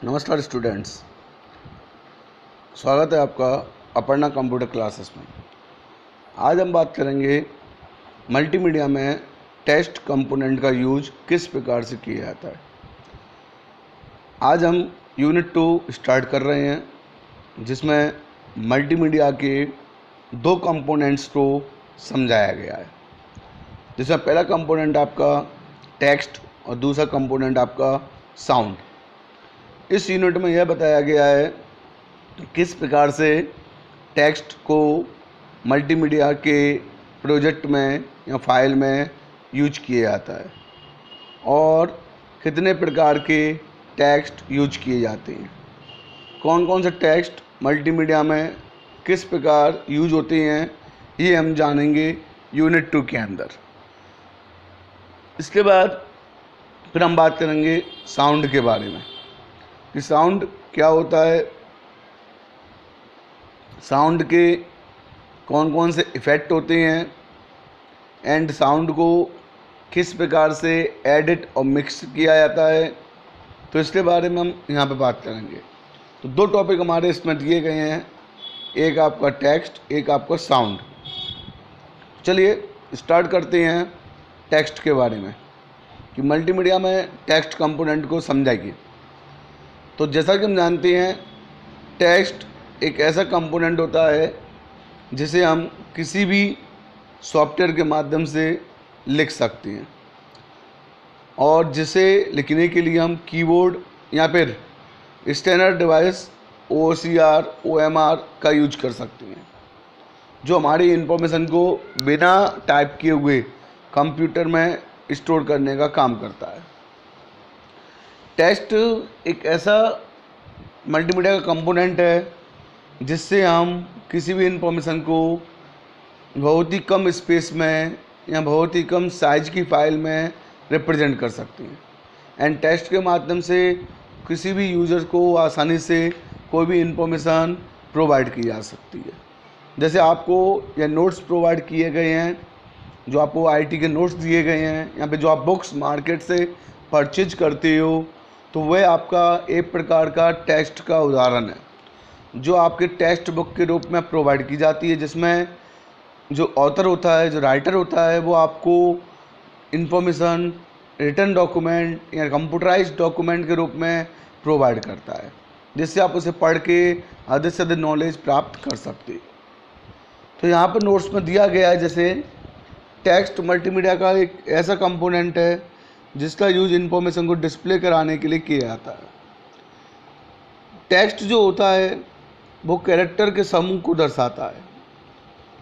नमस्कार स्टूडेंट्स, स्वागत है आपका अपर्णा कंप्यूटर क्लासेस में। आज हम बात करेंगे मल्टीमीडिया में टेक्स्ट कंपोनेंट का यूज किस प्रकार से किया जाता है। आज हम यूनिट 2 स्टार्ट कर रहे हैं, जिसमें मल्टीमीडिया के दो कंपोनेंट्स को समझाया गया है, जिसमें पहला कंपोनेंट आपका टेक्स्ट और दूसरा कंपोनेंट आपका साउंड। इस यूनिट में यह बताया गया है कि किस प्रकार से टेक्स्ट को मल्टीमीडिया के प्रोजेक्ट में या फाइल में यूज किया जाता है और कितने प्रकार के टेक्स्ट यूज किए जाते हैं, कौन कौन से टेक्स्ट मल्टीमीडिया में किस प्रकार यूज होते हैं, ये हम जानेंगे यूनिट 2 के अंदर। इसके बाद फिर हम बात करेंगे साउंड के बारे में कि साउंड क्या होता है, साउंड के कौन कौन से इफ़ेक्ट होते हैं एंड साउंड को किस प्रकार से एडिट और मिक्स किया जाता है। तो इसके बारे में हम यहाँ पे बात करेंगे। तो दो टॉपिक हमारे इसमें दिए गए हैं, एक आपका टेक्स्ट, एक आपका साउंड। चलिए स्टार्ट करते हैं टेक्स्ट के बारे में कि मल्टीमीडिया में टेक्स्ट कंपोनेंट को समझाइए। तो जैसा कि हम जानते हैं, टेक्स्ट एक ऐसा कंपोनेंट होता है जिसे हम किसी भी सॉफ्टवेयर के माध्यम से लिख सकते हैं और जिसे लिखने के लिए हम कीबोर्ड या फिर स्कैनर डिवाइस OCR OMR का यूज कर सकते हैं, जो हमारी इंफॉर्मेशन को बिना टाइप किए हुए कंप्यूटर में स्टोर करने का काम करता है। टेक्स्ट एक ऐसा मल्टीमीडिया का कंपोनेंट है जिससे हम किसी भी इंफॉर्मेशन को बहुत ही कम स्पेस में या बहुत ही कम साइज की फाइल में रिप्रेजेंट कर सकते हैं एंड टेक्स्ट के माध्यम से किसी भी यूज़र को आसानी से कोई भी इंफॉर्मेशन प्रोवाइड की जा सकती है। जैसे आपको ये नोट्स प्रोवाइड किए गए हैं, जो आपको IT के नोट्स दिए गए हैं, या फिर जो आप बुक्स मार्केट से परचेज करते हो, तो वह आपका एक प्रकार का टेक्स्ट का उदाहरण है, जो आपके टेक्स्ट बुक के रूप में प्रोवाइड की जाती है, जिसमें जो ऑथर होता है, जो राइटर होता है, वो आपको इन्फॉर्मेशन रिटन डॉक्यूमेंट या कंप्यूटराइज्ड डॉक्यूमेंट के रूप में प्रोवाइड करता है, जिससे आप उसे पढ़ के अधिक से अधिक नॉलेज प्राप्त कर सकते हैं। तो यहाँ पर नोट्स में दिया गया है, जैसे टेक्स्ट मल्टीमीडिया का एक ऐसा कंपोनेंट है जिसका यूज इंफॉर्मेशन को डिस्प्ले कराने के लिए किया जाता है। टेक्स्ट जो होता है वो कैरेक्टर के समूह को दर्शाता है,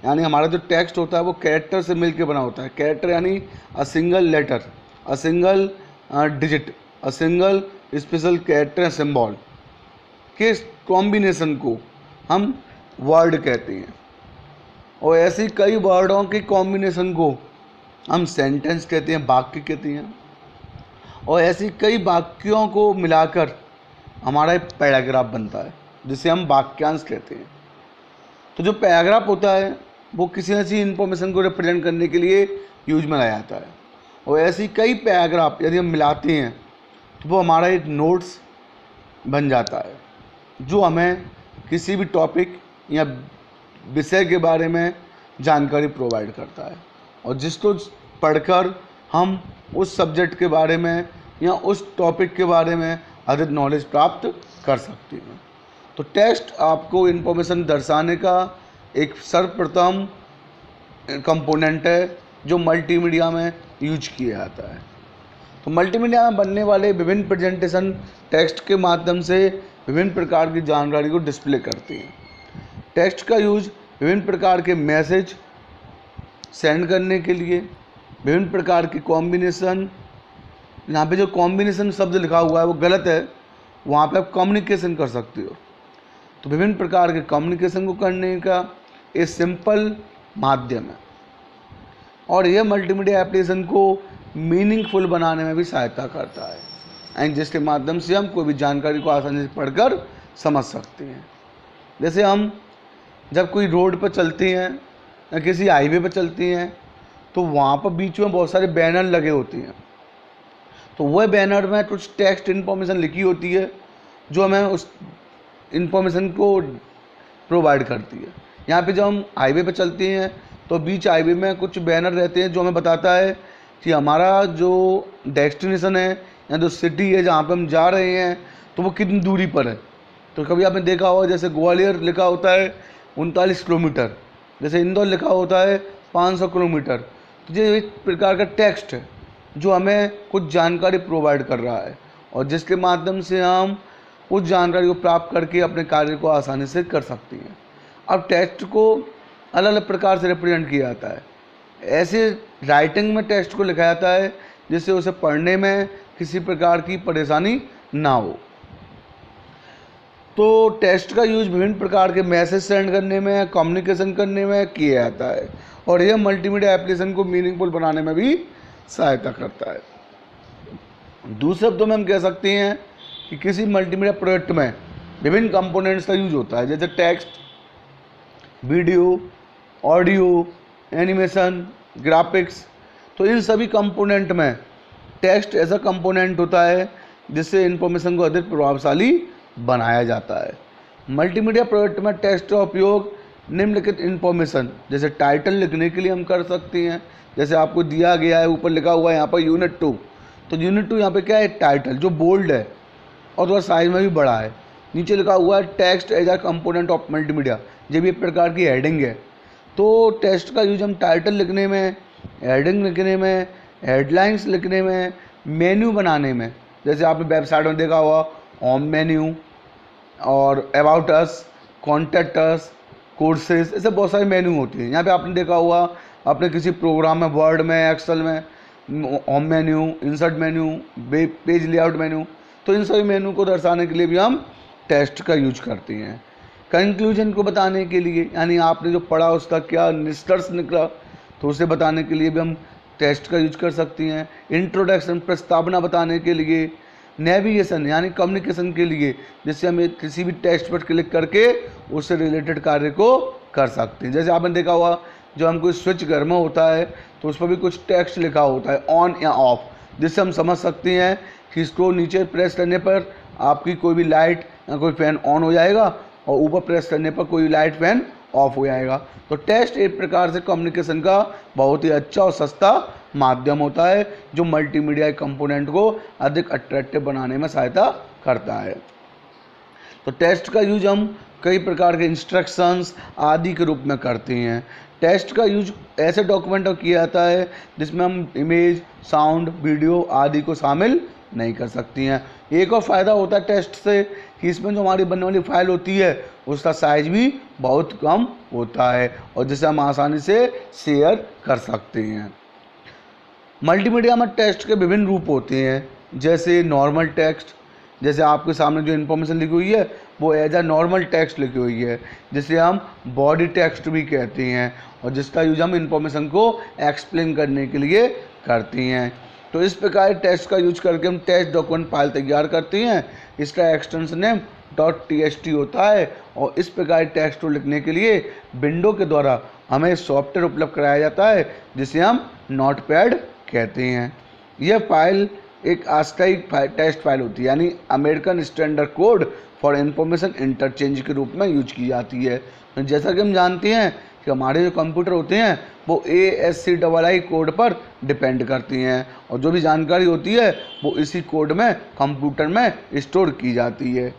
यानी हमारा जो टेक्स्ट होता है वो कैरेक्टर से मिलकर बना होता है। कैरेक्टर यानी a single letter, a single digit, a single special character symbol के कॉम्बिनेशन को हम वर्ड कहते हैं, और ऐसी कई वर्डों के कॉम्बिनेशन को हम सेंटेंस कहते हैं, वाक्य कहते हैं, और ऐसी कई वाक्यों को मिलाकर हमारा एक पैराग्राफ बनता है, जिसे हम वाक्यांश कहते हैं। तो जो पैराग्राफ होता है वो किसी न किसी इन्फॉर्मेशन को रिप्रेजेंट करने के लिए यूज में लाया जाता है, और ऐसी कई पैराग्राफ यदि हम मिलाते हैं तो वो हमारा एक नोट्स बन जाता है, जो हमें किसी भी टॉपिक या विषय के बारे में जानकारी प्रोवाइड करता है, और जिसको पढ़कर हम उस सब्जेक्ट के बारे में या उस टॉपिक के बारे में अधिक नॉलेज प्राप्त कर सकते हैं। तो टेक्स्ट आपको इन्फॉर्मेशन दर्शाने का एक सर्वप्रथम कंपोनेंट है जो मल्टीमीडिया में यूज किया जाता है। तो मल्टीमीडिया में बनने वाले विभिन्न प्रेजेंटेशन टेक्स्ट के माध्यम से विभिन्न प्रकार की जानकारी को डिस्प्ले करते हैं। टेक्स्ट का यूज विभिन्न प्रकार के मैसेज सेंड करने के लिए, विभिन्न प्रकार की कॉम्बिनेशन, यहाँ पे जो कॉम्बिनेशन शब्द लिखा हुआ है वो गलत है, वहाँ पे आप कम्युनिकेशन कर सकते हो। तो विभिन्न प्रकार के कम्युनिकेशन को करने का एक सिंपल माध्यम है, और यह मल्टीमीडिया एप्लीकेशन को मीनिंगफुल बनाने में भी सहायता करता है, एंड जिसके माध्यम से हम कोई भी जानकारी को आसानी से पढ़कर समझ सकते हैं। जैसे हम जब कोई रोड पर चलते हैं या किसी हाईवे पर चलते हैं, तो वहाँ पर बीच में बहुत सारे बैनर लगे होते हैं, तो वह बैनर में कुछ टेक्स्ट इन्फॉर्मेशन लिखी होती है, जो हमें उस इंफॉर्मेशन को प्रोवाइड करती है। यहाँ पे जब हम हाईवे पे चलते हैं तो बीच हाईवे में कुछ बैनर रहते हैं जो हमें बताता है कि हमारा जो डेस्टिनेशन है या जो सिटी है जहाँ पे हम जा रहे हैं तो वो कितनी दूरी पर है। तो कभी आपने देखा होगा जैसे ग्वालियर लिखा होता है 39 किलोमीटर, जैसे इंदौर लिखा होता है 500 किलोमीटर। तो ये एक प्रकार का टेक्स्ट है जो हमें कुछ जानकारी प्रोवाइड कर रहा है और जिसके माध्यम से हम उस जानकारी को प्राप्त करके अपने कार्य को आसानी से कर सकते हैं। अब टेक्स्ट को अलग अलग प्रकार से रिप्रेजेंट किया जाता है। ऐसे राइटिंग में टेक्स्ट को लिखा जाता है जिससे उसे पढ़ने में किसी प्रकार की परेशानी ना हो। तो टेक्स्ट का यूज विभिन्न प्रकार के मैसेज सेंड करने में, कम्युनिकेशन करने में किया जाता है और यह मल्टीमीडिया एप्लीकेशन को मीनिंगफुल बनाने में भी सहायता करता है। दूसरे शब्दों में हम कह सकते हैं कि किसी मल्टीमीडिया प्रोजेक्ट में विभिन्न कंपोनेंट्स का यूज होता है, जैसे text, video, audio, animation, graphics. तो इन सभी कंपोनेंट में टेक्स्ट ऐसा कंपोनेंट होता है जिससे इंफॉर्मेशन को अधिक प्रभावशाली बनाया जाता है। मल्टीमीडिया प्रोजेक्ट में टेक्स्ट का उपयोग निम्नलिखित इंफॉर्मेशन जैसे टाइटल लिखने के लिए हम कर सकते हैं। जैसे आपको दिया गया है, ऊपर लिखा हुआ है यहाँ पर यूनिट 2, तो यूनिट 2 यहाँ पे क्या है, टाइटल जो बोल्ड है और थोड़ा साइज में भी बड़ा है। नीचे लिखा हुआ है text as a component of multimedia, ये भी एक प्रकार की हेडिंग है। तो टेक्स्ट का यूज हम टाइटल लिखने में, हेडिंग लिखने में, हेडलाइंस लिखने में, मेन्यू बनाने में, जैसे आपने वेबसाइट में देखा हुआ होम मेन्यू और about us, contact us, courses, ऐसे बहुत सारे मेन्यू होती हैं। यहाँ पे आपने देखा हुआ अपने किसी प्रोग्राम में, वर्ड में, एक्सेल में, home menu, insert menu, page layout menu. तो इन सभी मेन्यू को दर्शाने के लिए भी हम टेक्स्ट का यूज करते हैं। कंक्लूजन को बताने के लिए, यानी आपने जो पढ़ा उसका क्या निष्कर्ष निकला, तो उसे बताने के लिए भी हम टेक्स्ट का यूज कर सकती हैं। इंट्रोडक्शन, प्रस्तावना बताने के लिए। नेविगेशन यानी कम्युनिकेशन के लिए, जिससे हम किसी भी टेक्स्ट पर क्लिक करके उससे रिलेटेड कार्य को कर सकते हैं। जैसे आपने देखा हुआ जो हम कोई स्विच घर में होता है तो उस पर भी कुछ टेक्स्ट लिखा होता है ऑन या ऑफ, जिससे हम समझ सकते हैं कि इसको नीचे प्रेस करने पर आपकी कोई भी लाइट या कोई फैन ऑन हो जाएगा और ऊपर प्रेस करने पर कोई लाइट फैन ऑफ हो जाएगा। तो टेक्स्ट एक प्रकार से कम्युनिकेशन का बहुत ही अच्छा और सस्ता माध्यम होता है जो मल्टीमीडिया कंपोनेंट को अधिक अट्रैक्टिव बनाने में सहायता करता है। तो टेक्स्ट का यूज हम कई प्रकार के इंस्ट्रक्शंस आदि के रूप में करते हैं। टेक्स्ट का यूज ऐसे डॉक्यूमेंट में किया जाता है जिसमें हम इमेज, साउंड, वीडियो आदि को शामिल नहीं कर सकती हैं। एक और फ़ायदा होता है टेक्स्ट से कि इसमें जो हमारी बनने वाली फाइल होती है उसका साइज भी बहुत कम होता है और जिसे हम आसानी से शेयर कर सकते हैं। मल्टीमीडिया में टेक्स्ट के विभिन्न रूप होते हैं, जैसे नॉर्मल टेक्स्ट, जैसे आपके सामने जो इन्फॉर्मेशन लिखी हुई है वो एज अ नॉर्मल टेक्स्ट लिखी हुई है, जिसे हम बॉडी टेक्स्ट भी कहते हैं और जिसका यूज हम इन्फॉर्मेशन को एक्सप्लेन करने के लिए करते हैं। तो इस प्रकार टेक्स्ट का यूज करके हम टेक्स्ट डॉक्यूमेंट फाइल तैयार करते हैं। इसका एक्सटेंशन नेम .txt होता है और इस प्रकार टेक्स्ट को लिखने के लिए विंडो के द्वारा हमें सॉफ्टवेयर उपलब्ध कराया जाता है जिसे हम नोटपैड कहते हैं। यह फाइल एक अस्थायी टेक्स्ट फाइल होती है, यानी American standard code for information interchange के रूप में यूज की जाती है। तो जैसा कि हम जानते हैं कि हमारे जो कंप्यूटर होते हैं वो ASCII कोड पर डिपेंड करती हैं और जो भी जानकारी होती है वो इसी कोड में कंप्यूटर में स्टोर की जाती है।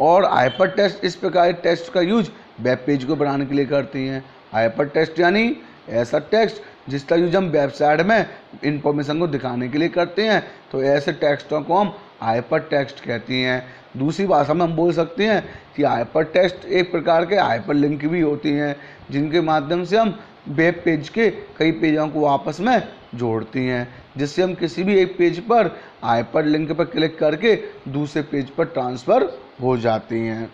और हाइपर टेक्स्ट इस प्रकार टेक्स्ट का यूज वेब पेज को बनाने के लिए करती हैं। हाइपर टेक्स्ट यानी ऐसा टेक्स्ट जिसका यूज हम वेबसाइट में इंफॉर्मेशन को दिखाने के लिए करते हैं, तो ऐसे टेक्स्टों को हम हाइपर टेक्स्ट कहती हैं। दूसरी भाषा में हम बोल सकते हैं कि हाइपर टेक्स्ट एक प्रकार के हाइपर लिंक भी होती हैं जिनके माध्यम से हम वेब पेज के कई पेजों को आपस में जोड़ती हैं, जिससे हम किसी भी एक पेज पर हाइपर लिंक पर क्लिक करके दूसरे पेज पर ट्रांसफ़र हो जाती हैं।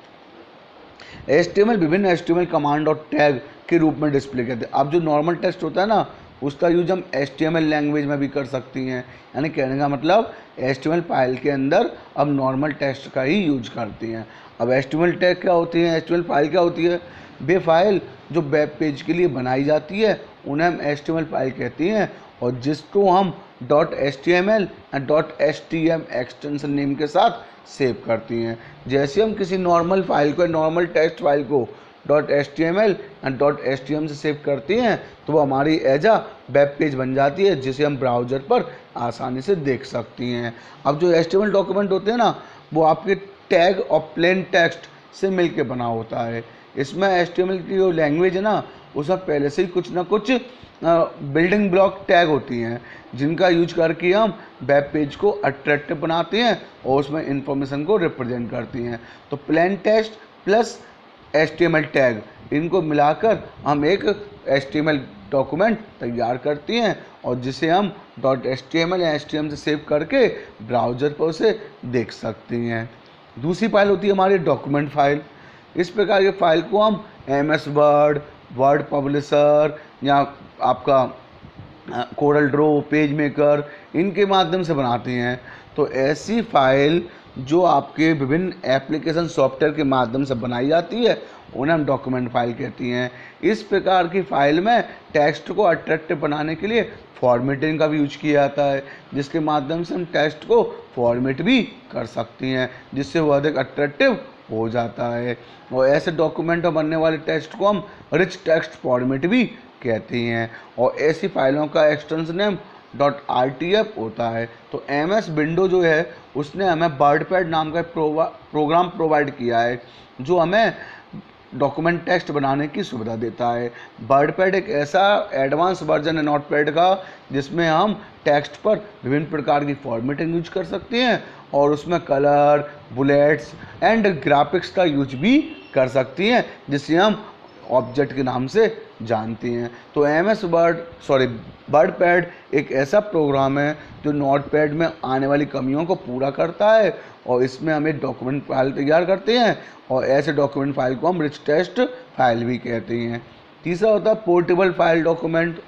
HTML विभिन्न HTML कमांड और टैग के रूप में डिस्प्ले करते हैं। अब जो नॉर्मल टेक्स्ट होता है ना उसका यूज हम HTML लैंग्वेज में भी कर सकती हैं, यानी कहने का मतलब HTML फाइल के अंदर अब नॉर्मल टेक्स्ट का ही यूज करती हैं। अब HTML टैग क्या होती है, HTML फाइल क्या होती है? वे फाइल जो वेब पेज के लिए बनाई जाती है उन्हें हम HTML फाइल कहती हैं और जिसको हम .html and .htm extension name के साथ सेव करती हैं। जैसे हम किसी नॉर्मल फाइल को, नॉर्मल टेक्स्ट फाइल को .html एंड .htm से सेव करती हैं तो वो हमारी एज अ वेब पेज बन जाती है, जिसे हम ब्राउज़र पर आसानी से देख सकती हैं। अब जो HTML डॉक्यूमेंट होते हैं ना, वो आपके टैग और प्लेन टेक्स्ट से मिलके बना होता है। इसमें HTML की जो लैंग्वेज है ना, उसमें पहले से ही कुछ ना कुछ बिल्डिंग ब्लॉक टैग होती हैं, जिनका यूज करके हम वेब पेज को अट्रैक्टिव बनाते हैं और उसमें इंफॉर्मेशन को रिप्रेजेंट करती हैं। तो plain text plus HTML tag, इनको मिलाकर हम एक HTML डॉक्यूमेंट तैयार करती हैं और जिसे हम .html या HTML से सेव करके ब्राउज़र पर उसे देख सकती हैं। दूसरी फाइल होती है हमारी डॉक्यूमेंट फाइल। इस प्रकार के फाइल को हम MS वर्ड, वर्ड पब्लिशर या आपका कोरल ड्रॉ, पेज मेकर, इनके माध्यम से बनाते हैं। तो ऐसी फाइल जो आपके विभिन्न एप्लीकेशन सॉफ्टवेयर के माध्यम से बनाई जाती है, उन्हें हम डॉक्यूमेंट फाइल कहती हैं। इस प्रकार की फाइल में टेक्स्ट को अट्रैक्टिव बनाने के लिए फॉर्मेटिंग का भी यूज किया जाता है, जिसके माध्यम से हम टेक्स्ट को फॉर्मेट भी कर सकती हैं, जिससे वो अधिक अट्रैक्टिव हो जाता है। और ऐसे डॉक्यूमेंट में बनने वाले टेक्स्ट को हम रिच टेक्स्ट फॉर्मेट भी कहती हैं। और ऐसी फाइलों का एक्सटेंशन नेम .rtf होता है। तो MS विंडो जो है, उसने हमें वर्डपैड नाम का प्रोग्राम प्रोवाइड किया है, जो हमें डॉक्यूमेंट टेक्स्ट बनाने की सुविधा देता है। वर्डपैड एक ऐसा एडवांस वर्जन है नोटपैड का, जिसमें हम टेक्स्ट पर विभिन्न प्रकार की फॉर्मेटिंग यूज कर सकते हैं और उसमें कलर, बुलेट्स एंड ग्राफिक्स का यूज भी कर सकती हैं, जिसे हम ऑब्जेक्ट के नाम से जानती हैं। तो वर्डपैड एक ऐसा प्रोग्राम है जो नोटपैड में आने वाली कमियों को पूरा करता है और इसमें हम एक डॉक्यूमेंट फाइल तैयार करते हैं और ऐसे डॉक्यूमेंट फाइल को हम रिच टेक्स्ट फाइल भी कहते हैं। तीसरा होता है पोर्टेबल फाइल डॉक्यूमेंट,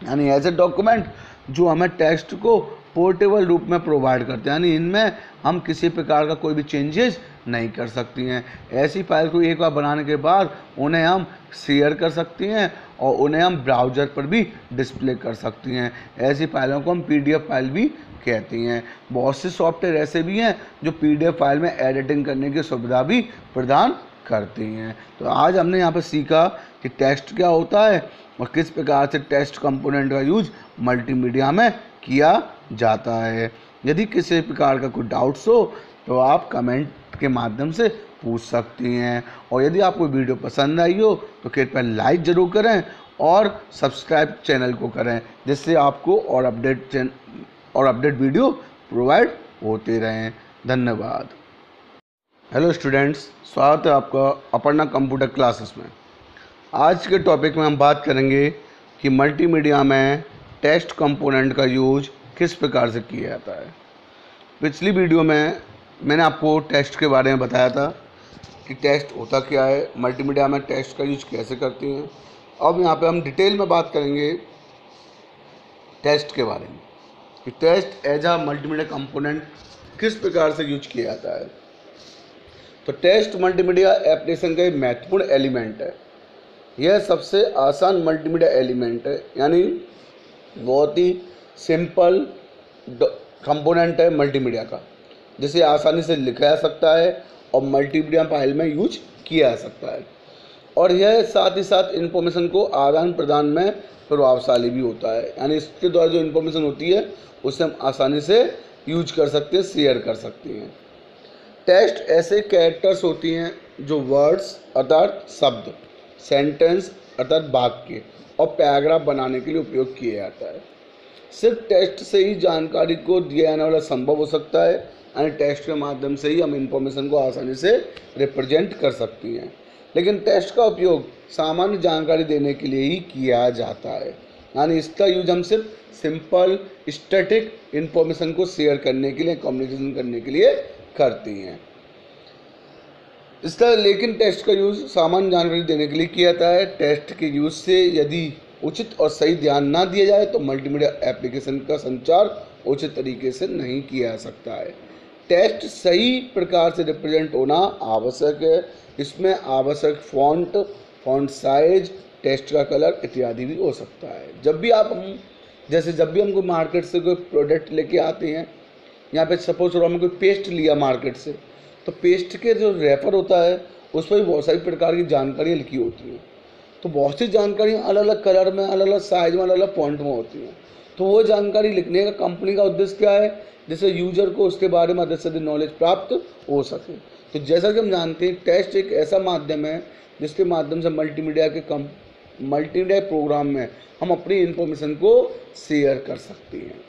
यानी ऐसे डॉक्यूमेंट जो हमें टेक्स्ट को पोर्टेबल रूप में प्रोवाइड करते हैं, यानी इनमें हम किसी प्रकार का कोई भी चेंजेस नहीं कर सकती हैं। ऐसी फाइल को एक बार बनाने के बाद उन्हें हम शेयर कर सकती हैं और उन्हें हम ब्राउज़र पर भी डिस्प्ले कर सकती हैं। ऐसी फाइलों को हम PDF फाइल भी कहती हैं। बहुत से सॉफ्टवेयर ऐसे भी हैं जो PDF फाइल में एडिटिंग करने की सुविधा भी प्रदान करती हैं। तो आज हमने यहाँ पर सीखा कि टेक्स्ट क्या होता है और किस प्रकार से टेक्स्ट कंपोनेंट का यूज मल्टीमीडिया में किया जाता है। यदि किसी प्रकार का कोई डाउट्स हो तो आप कमेंट के माध्यम से पूछ सकती हैं, और यदि आपको वीडियो पसंद आई हो तो कृपया लाइक ज़रूर करें और सब्सक्राइब चैनल को करें, जिससे आपको और अपडेट वीडियो प्रोवाइड होते रहें। धन्यवाद। हेलो स्टूडेंट्स, स्वागत है आपका अपर्णा कंप्यूटर क्लासेस में। आज के टॉपिक में हम बात करेंगे कि मल्टीमीडिया में टेक्स्ट कंपोनेंट का यूज किस प्रकार से किया जाता है। पिछली वीडियो में मैंने आपको टेक्स्ट के बारे में बताया था कि टेक्स्ट होता क्या है, मल्टीमीडिया में टेक्स्ट का यूज कैसे करती हैं। अब यहाँ पे हम डिटेल में बात करेंगे टेक्स्ट के बारे में कि text as a multimedia component किस प्रकार से यूज किया जाता है। तो टेक्स्ट मल्टीमीडिया एप्लीकेशन का एक महत्वपूर्ण एलिमेंट है। यह सबसे आसान मल्टीमीडिया एलिमेंट है, यानी बहुत ही सिंपल कंपोनेंट है मल्टीमीडिया का, जिसे आसानी से लिखा जा सकता है और मल्टीमीडिया फाइल में यूज किया जा सकता है। और यह साथ ही साथ इन्फॉर्मेशन को आदान प्रदान में प्रभावशाली भी होता है, यानी इसके द्वारा जो इन्फॉर्मेशन होती है उसे हम आसानी से यूज कर सकते हैं, शेयर कर सकते हैं। टेक्स्ट ऐसे कैरेक्टर्स होती हैं जो वर्ड्स अर्थात शब्द, सेंटेंस अर्थात वाक्य और पैराग्राफ बनाने के लिए उपयोग किया जाता है। सिर्फ टेक्स्ट से ही जानकारी को दिया जाने वाला संभव हो सकता है, यानी टेक्स्ट के माध्यम से ही हम इंफॉर्मेशन को आसानी से रिप्रेजेंट कर सकती हैं। लेकिन टेक्स्ट का उपयोग सामान्य जानकारी देने के लिए ही किया जाता है, यानी इसका यूज हम सिर्फ सिंपल स्टैटिक इंफॉर्मेशन को शेयर करने के लिए, कम्युनिकेशन करने के लिए करती हैं। इसका लेकिन टेक्स्ट का यूज़ सामान्य जानकारी देने के लिए किया जाता है। टेक्स्ट के यूज़ से यदि उचित और सही ध्यान ना दिया जाए तो मल्टीमीडिया एप्लीकेशन का संचार उचित तरीके से नहीं किया जा सकता है। टेक्स्ट सही प्रकार से रिप्रेजेंट होना आवश्यक है। इसमें आवश्यक फॉन्ट साइज, टेक्स्ट का कलर इत्यादि भी हो सकता है। जब भी आप जैसे जब भी हम कोई मार्केट से कोई प्रोडक्ट लेके आते हैं, यहाँ पे सपोज करो हमने कोई पेस्ट लिया मार्केट से, तो पेस्ट के जो रेफर होता है उस पर भी बहुत सारी प्रकार की जानकारियाँ लिखी होती हैं। तो बहुत सी जानकारियाँ अलग अलग कलर में, अलग अलग साइज में, अलग अलग फॉन्ट में होती हैं। तो वो जानकारी लिखने का कंपनी का उद्देश्य क्या है, जिससे यूजर को उसके बारे में अधिक से अधिक नॉलेज प्राप्त हो सके। तो जैसा कि हम जानते हैं, टेस्ट एक ऐसा माध्यम है जिसके माध्यम से मल्टीमीडिया प्रोग्राम में हम अपनी इंफॉर्मेशन को शेयर कर सकते हैं।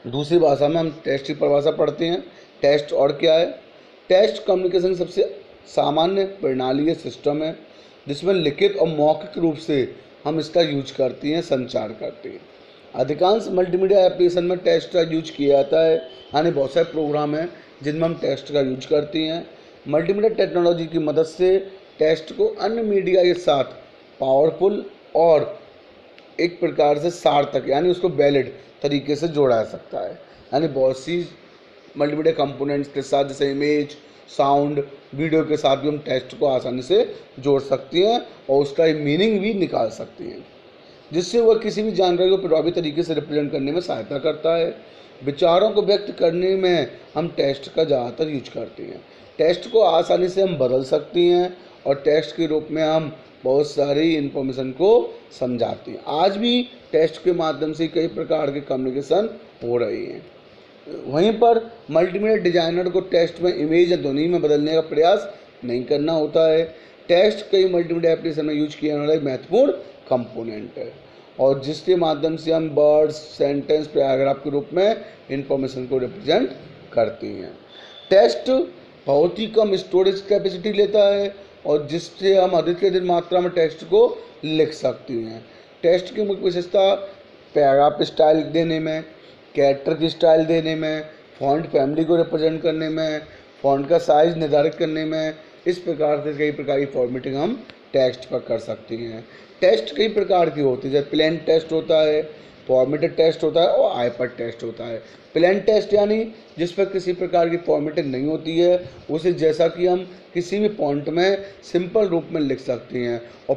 दूसरी भाषा में हम टेस्ट की परिभाषा पढ़ते हैं। टेस्ट और क्या है? टेस्ट कम्युनिकेशन की सबसे सामान्य प्रणाली सिस्टम है जिसमें लिखित और मौखिक रूप से हम इसका यूज करते हैं, संचार करते हैं। अधिकांश मल्टीमीडिया एप्लीकेशन में टेस्ट का यूज किया जाता है, यानी बहुत सारे प्रोग्राम हैं जिनमें हम टेस्ट का यूज करते हैं। मल्टीमीडिया टेक्नोलॉजी की मदद से टेस्ट को अन्य मीडिया के साथ पावरफुल और एक प्रकार से सार्थक, यानी उसको वैलिड तरीके से जोड़ा जा सकता है। यानी बहुत सी मल्टीमीडिया कंपोनेंट्स के साथ, जैसे इमेज, साउंड, वीडियो के साथ भी हम टेस्ट को आसानी से जोड़ सकते हैं और उसका मीनिंग भी निकाल सकते हैं, जिससे वह किसी भी जानकारी को प्रभावी तरीके से रिप्रेजेंट करने में सहायता करता है। विचारों को व्यक्त करने में हम टेस्ट का ज़्यादातर यूज करते हैं। टेस्ट को आसानी से हम बदल सकते हैं और टेस्ट के रूप में हम बहुत सारी इन्फॉर्मेशन को समझाते हैं। आज भी टेस्ट के माध्यम से कई प्रकार के कम्युनिकेशन हो रही हैं। वहीं पर मल्टीमीडिया डिजाइनर को टेस्ट में इमेज या ध्वनि में बदलने का प्रयास नहीं करना होता है। टेस्ट कई मल्टीमीडिया एप्लीकेशन में यूज किया जाने वाला एक महत्वपूर्ण कंपोनेंट है और जिसके माध्यम से हम वर्ड्स, सेंटेंस, पैराग्राफ के रूप में इंफॉर्मेशन को रिप्रेजेंट करती हैं। टेस्ट बहुत ही कम स्टोरेज कैपेसिटी लेता है और जिससे हम अधिक से अधिक मात्रा में टेक्स्ट को लिख सकते हैं। टेस्ट की मुख्य विशेषता पैराग्राफ स्टाइल देने में, कैरेक्टर की स्टाइल देने में, फॉन्ट फैमिली को रिप्रेजेंट करने में, फॉन्ट का साइज निर्धारित करने में, इस प्रकार से कई प्रकार की फॉर्मेटिंग हम टेक्स्ट पर कर सकते हैं। टेस्ट कई प्रकार की होती है, जैसे प्लेन टेस्ट होता है, फॉर्मेटेड टेस्ट होता है और हाइपर टेस्ट होता है। प्लेन टेस्ट यानी जिस पर किसी प्रकार की फॉर्मेटिंग नहीं होती है, उसे जैसा कि हम किसी भी फॉन्ट में सिंपल रूप में लिख सकते हैं और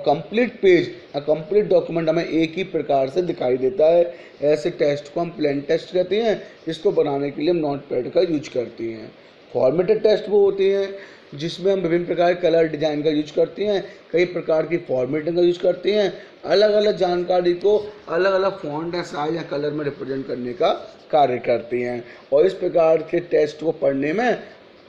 कंप्लीट पेज या कंप्लीट डॉक्यूमेंट हमें एक ही प्रकार से दिखाई देता है। ऐसे टेस्ट को हम प्लेन टेस्ट कहते हैं। इसको बनाने के लिए हम नोटपैड का यूज करते हैं। फॉर्मेटेड टेस्ट वो होते हैं जिसमें हम विभिन्न प्रकार के कलर डिजाइन का यूज करते हैं, कई प्रकार की फॉर्मेटिंग का यूज करते हैं, अलग अलग जानकारी को अलग अलग फॉन्ट या साइज या कलर में रिप्रेजेंट करने का कार्य करते हैं और इस प्रकार के टेस्ट को पढ़ने में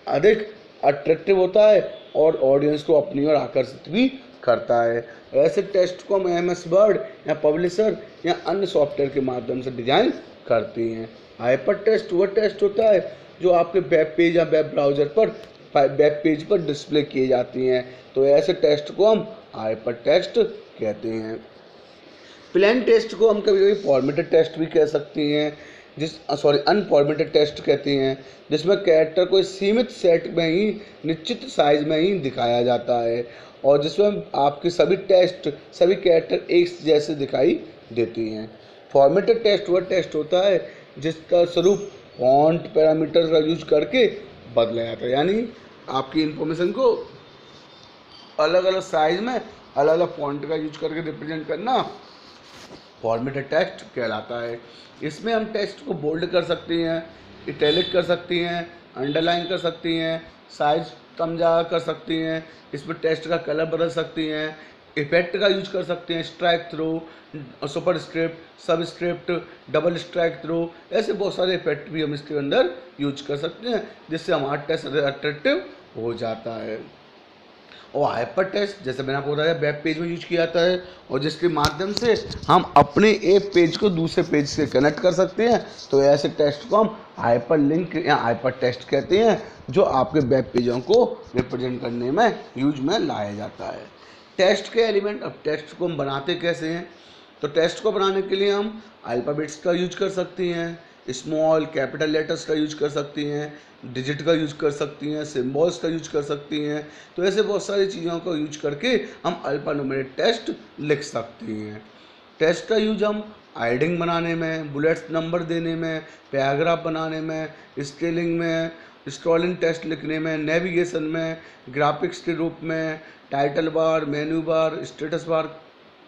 अधिक अट्रैक्टिव होता है और ऑडियंस को अपनी ओर आकर्षित भी करता है। ऐसे टेस्ट को हम MS वर्ड या पब्लिशर या अन्य सॉफ्टवेयर के माध्यम से डिजाइन करते हैं। हाइपर टेस्ट वह टेस्ट होता है जो आपके वेब पेज या वेब ब्राउज़र पर वेब पेज पर डिस्प्ले किए जाती हैं, तो ऐसे टेस्ट को हम हाइपर टेक्स्ट कहते हैं। प्लेन टेस्ट को हम कभी कभी फॉर्मेटेड टेस्ट भी कह सकते हैं, अनफॉर्मेटेड टेस्ट कहते हैं, जिसमें कैरेक्टर को सीमित सेट में ही निश्चित साइज में ही दिखाया जाता है और जिसमें आपके सभी कैरेक्टर एक जैसे दिखाई देती हैं। फॉर्मेटेड टेस्ट वह टेस्ट होता है जिसका स्वरूप फॉन्ट पैरामीटर का यूज करके बदला जाता है, यानी आपकी इन्फॉर्मेशन को अलग अलग साइज में अलग अलग फॉन्ट का यूज करके रिप्रेजेंट करना फॉर्मेटेड टेक्स्ट कहलाता है। इसमें हम टेक्स्ट को बोल्ड कर सकते हैं, इटैलिक कर सकती हैं, अंडरलाइन कर सकती हैं, साइज कम ज़्यादा कर सकती हैं, इसमें टेक्स्ट का कलर बदल सकती हैं, इफेक्ट का यूज कर सकते हैं, स्ट्राइक थ्रू, सुपर स्क्रिप्ट, सब स्क्रिप्ट, डबल स्ट्राइक थ्रू, ऐसे बहुत सारे इफेक्ट भी हम इसके अंदर यूज कर सकते हैं जिससे हमारा टेक्स्ट अट्रैक्टिव हो जाता है। और हाइपर टेक्स्ट जैसे मैंने आपको बताया वेब पेज में यूज किया जाता है और जिसके माध्यम से हम अपने एक पेज को दूसरे पेज से कनेक्ट कर सकते हैं, तो ऐसे टेक्स्ट को हम हाइपर लिंक या हाइपर टेक्स्ट कहते हैं, जो आपके वेब पेजों को रिप्रेजेंट करने में यूज में लाया जाता है। टेक्स्ट के एलिमेंट, अब टेक्स्ट को हम बनाते कैसे हैं, तो टेक्स्ट को बनाने के लिए हम अल्फ़ाबेट्स का यूज कर सकती हैं, स्मॉल कैपिटल लेटर्स का यूज कर सकती हैं, डिजिट का यूज कर सकती हैं, सिम्बॉल्स का यूज कर सकती हैं। तो ऐसे बहुत सारी चीज़ों का यूज करके हम अल्फ़ान्यूमेरिक टेक्स्ट लिख सकती हैं। टेक्स्ट का यूज हम हेडिंग बनाने में, बुलेट्स नंबर देने में, पैराग्राफ बनाने में, स्केलिंग में, स्क्रॉलिंग टेक्स्ट लिखने में, नेविगेशन में, ग्राफिक्स के रूप में, title bar, menu bar, status bar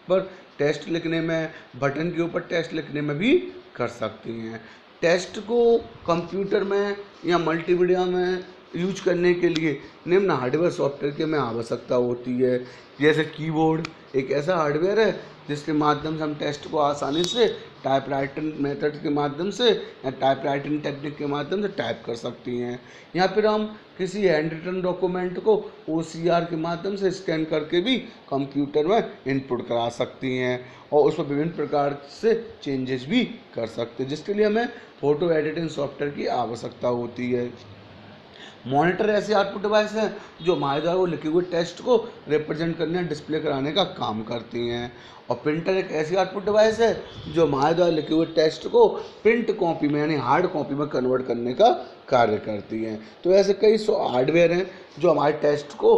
पर टेस्ट लिखने में, बटन के ऊपर टेस्ट लिखने में भी कर सकती हैं। टेस्ट को कंप्यूटर में या मल्टीमीडिया में यूज करने के लिए निम्न हार्डवेयर सॉफ्टवेयर की हमें आवश्यकता होती है। जैसे कीबोर्ड एक ऐसा हार्डवेयर है जिसके माध्यम से हम टेस्ट को आसानी से टाइपराइटिंग मेथड के माध्यम से या टाइपराइटिंग टेक्निक के माध्यम से टाइप कर सकती हैं। या फिर हम किसी हैंड रिटन डॉक्यूमेंट को OCR के माध्यम से स्कैन करके भी कंप्यूटर में इनपुट करा सकती हैं और उसमें विभिन्न प्रकार से चेंजेस भी कर सकते हैं, जिसके लिए हमें फ़ोटो एडिटिंग सॉफ्टवेयर की आवश्यकता होती है। मॉनिटर ऐसे आउटपुट डिवाइस हैं जो हमारे द्वारा वो लिखे हुए टेस्ट को रिप्रेजेंट करने डिस्प्ले कराने का काम करती हैं। और प्रिंटर एक ऐसी आउटपुट डिवाइस है जो हमारे द्वारा लिखे हुए टेस्ट को प्रिंट कॉपी में यानी हार्ड कॉपी में कन्वर्ट करने का कार्य करती हैं। तो ऐसे कई हार्डवेयर हैं जो हमारे टेस्ट को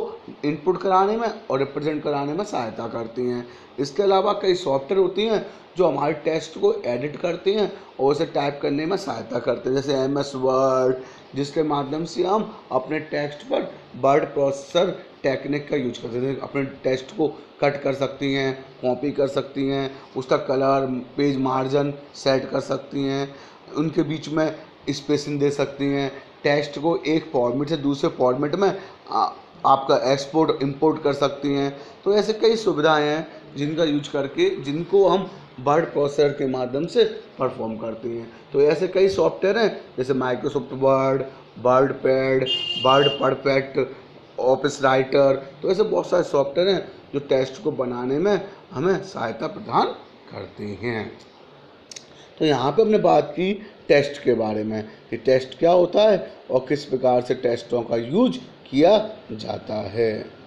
इनपुट कराने में और रिप्रेजेंट कराने में सहायता करती हैं। इसके अलावा कई सॉफ्टवेयर होती हैं जो हमारे टेस्ट को एडिट करते हैं और उसे टाइप करने में सहायता करते हैं, जैसे MS वर्ड, जिसके माध्यम से हम अपने टेक्स्ट पर वर्ड प्रोसेसर टेक्निक का यूज करते हैं। अपने टेक्स्ट को कट कर सकती हैं, कॉपी कर सकती हैं, उसका कलर, पेज मार्जिन सेट कर सकती हैं, उनके बीच में स्पेसिंग दे सकती हैं, टेक्स्ट को एक फॉर्मेट से दूसरे फॉर्मेट में आपका एक्सपोर्ट इंपोर्ट कर सकती हैं। तो ऐसे कई सुविधाएं हैं जिनका यूज करके जिनको हम वर्ड प्रोसेसर के माध्यम से परफॉर्म करती हैं। तो ऐसे कई सॉफ्टवेयर हैं जैसे Microsoft word, word pad, word perfect, office writer. तो ऐसे बहुत सारे सॉफ्टवेयर हैं जो टेस्ट को बनाने में हमें सहायता प्रदान करते हैं। तो यहाँ पे हमने बात की टेस्ट के बारे में कि टेस्ट क्या होता है और किस प्रकार से टेस्टों का यूज किया जाता है।